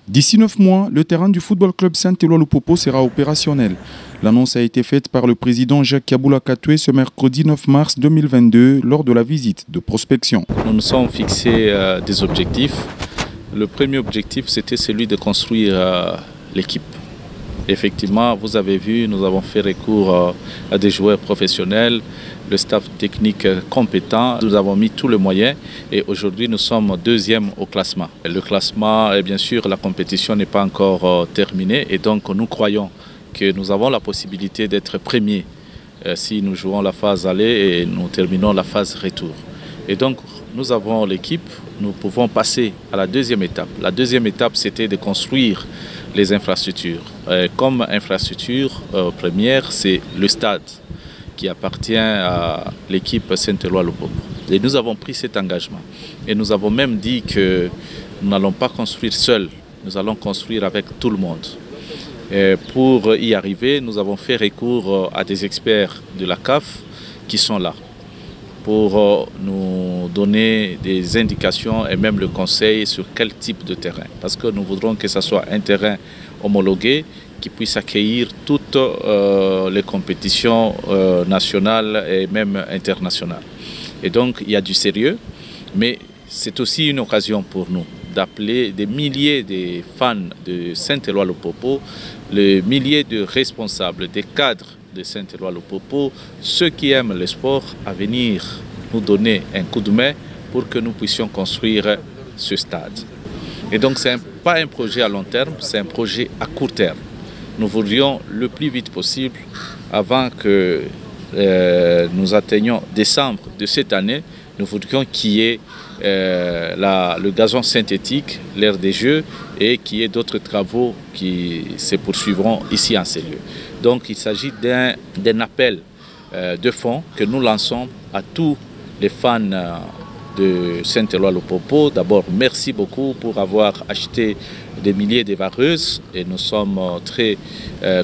D'ici 9 mois, le terrain du football club Saint-Éloi-le-Popo sera opérationnel. L'annonce a été faite par le président Jacques Kaboula Katoué ce mercredi 9 mars 2022 lors de la visite de prospection. Nous nous sommes fixés des objectifs. Le premier objectif, c'était celui de construire l'équipe. Effectivement, vous avez vu, nous avons fait recours à des joueurs professionnels, le staff technique compétent. Nous avons mis tous les moyens et aujourd'hui nous sommes deuxième au classement. Le classement, et bien sûr, la compétition n'est pas encore terminée et donc nous croyons que nous avons la possibilité d'être premiers si nous jouons la phase aller et nous terminons la phase retour. Et donc nous avons l'équipe, nous pouvons passer à la deuxième étape. La deuxième étape, c'était de construire les infrastructures. Comme infrastructure première, c'est le stade qui appartient à l'équipe Saint-Éloi-le-Popo. Et nous avons pris cet engagement. Et nous avons même dit que nous n'allons pas construire seuls, nous allons construire avec tout le monde. Et pour y arriver, nous avons fait recours à des experts de la CAF qui sont là pour nous donner des indications et même le conseil sur quel type de terrain. Parce que nous voudrons que ce soit un terrain homologué qui puisse accueillir toutes les compétitions nationales et même internationales. Et donc il y a du sérieux, mais c'est aussi une occasion pour nous d'appeler des milliers de fans de Saint-Éloi-le-Popo, les milliers de responsables, des cadres de Saint-Éloi-le-Popo, ceux qui aiment le sport, à venir nous donner un coup de main pour que nous puissions construire ce stade. Et donc ce n'est pas un projet à long terme, c'est un projet à court terme. Nous voudrions le plus vite possible, avant que nous atteignions décembre de cette année, nous voudrions qu'il y ait le gazon synthétique, l'aire des jeux et qu'il y ait d'autres travaux qui se poursuivront ici en ces lieux. Donc il s'agit d'un appel de fonds que nous lançons à tous les fans de Saint-Éloi-le-Popo. D'abord, merci beaucoup pour avoir acheté des milliers de vareuses et nous sommes très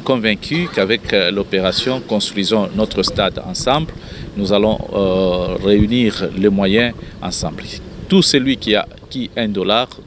convaincus qu'avec l'opération Construisons notre stade ensemble, nous allons réunir les moyens ensemble. Tout celui qui a $1,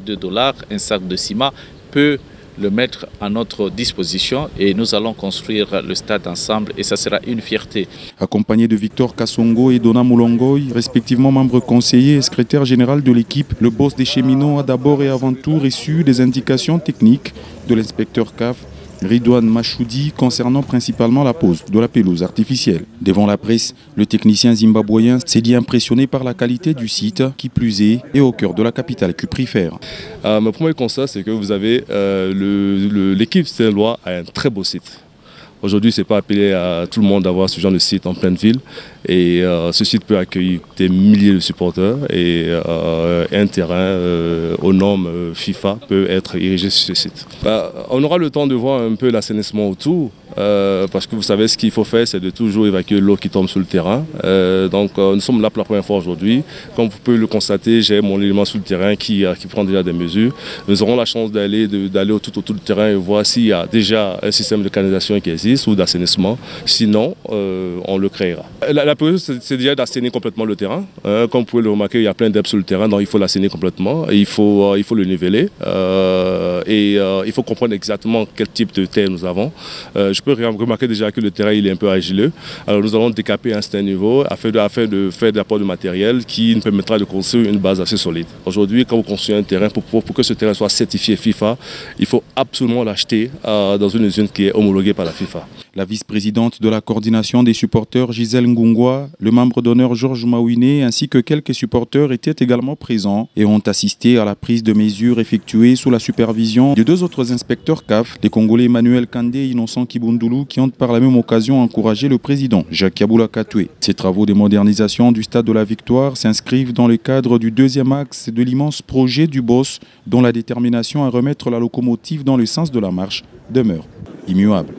$2, un sac de ciment peut le mettre à notre disposition et nous allons construire le stade ensemble et ça sera une fierté. Accompagné de Victor Kassongo et Dona Moulongoy, respectivement membres conseillers et secrétaire général de l'équipe, le boss des cheminots a d'abord et avant tout reçu des indications techniques de l'inspecteur CAF Ridouane Machoudi concernant principalement la pose de la pelouse artificielle. Devant la presse, le technicien zimbabwéen s'est dit impressionné par la qualité du site, qui plus est au cœur de la capitale cuprifère. Mon premier constat, c'est que vous avez l'équipe Saint-Éloi a un très beau site. Aujourd'hui, ce n'est pas appelé à tout le monde d'avoir ce genre de site en pleine ville. Et ce site peut accueillir des milliers de supporters et un terrain aux normes FIFA peut être érigé sur ce site. On aura le temps de voir un peu l'assainissement autour. Parce que vous savez, ce qu'il faut faire, c'est de toujours évacuer l'eau qui tombe sur le terrain. Donc nous sommes là pour la première fois aujourd'hui. Comme vous pouvez le constater, j'ai mon élément sur le terrain qui prend déjà des mesures. Nous aurons la chance d'aller tout autour du terrain et voir s'il y a déjà un système de canalisation qui existe ou d'assainissement. Sinon, on le créera. La priorité, c'est déjà d'assainir complètement le terrain. Comme vous pouvez le remarquer, il y a plein d'herbes sur le terrain, donc il faut l'assainir complètement. Et il faut le niveler. Il faut comprendre exactement quel type de terre nous avons. Je peux remarquer déjà que le terrain il est un peu argileux. Alors nous allons décaper à un certain niveau afin de faire de l'apport de matériel qui nous permettra de construire une base assez solide. Aujourd'hui, quand vous construisez un terrain, pour que ce terrain soit certifié FIFA, il faut absolument l'acheter dans une usine qui est homologuée par la FIFA. La vice-présidente de la coordination des supporters, Gisèle Ngungwa, le membre d'honneur Georges Maouiné ainsi que quelques supporters étaient également présents et ont assisté à la prise de mesures effectuée sous la supervision de deux autres inspecteurs CAF, les Congolais Emmanuel Kandé et Innocent Kibundoulou, qui ont par la même occasion encouragé le président Jacques Kaboula Katoué. Ces travaux de modernisation du stade de la Victoire s'inscrivent dans le cadre du deuxième axe de l'immense projet du boss, dont la détermination à remettre la locomotive dans le sens de la marche demeure immuable.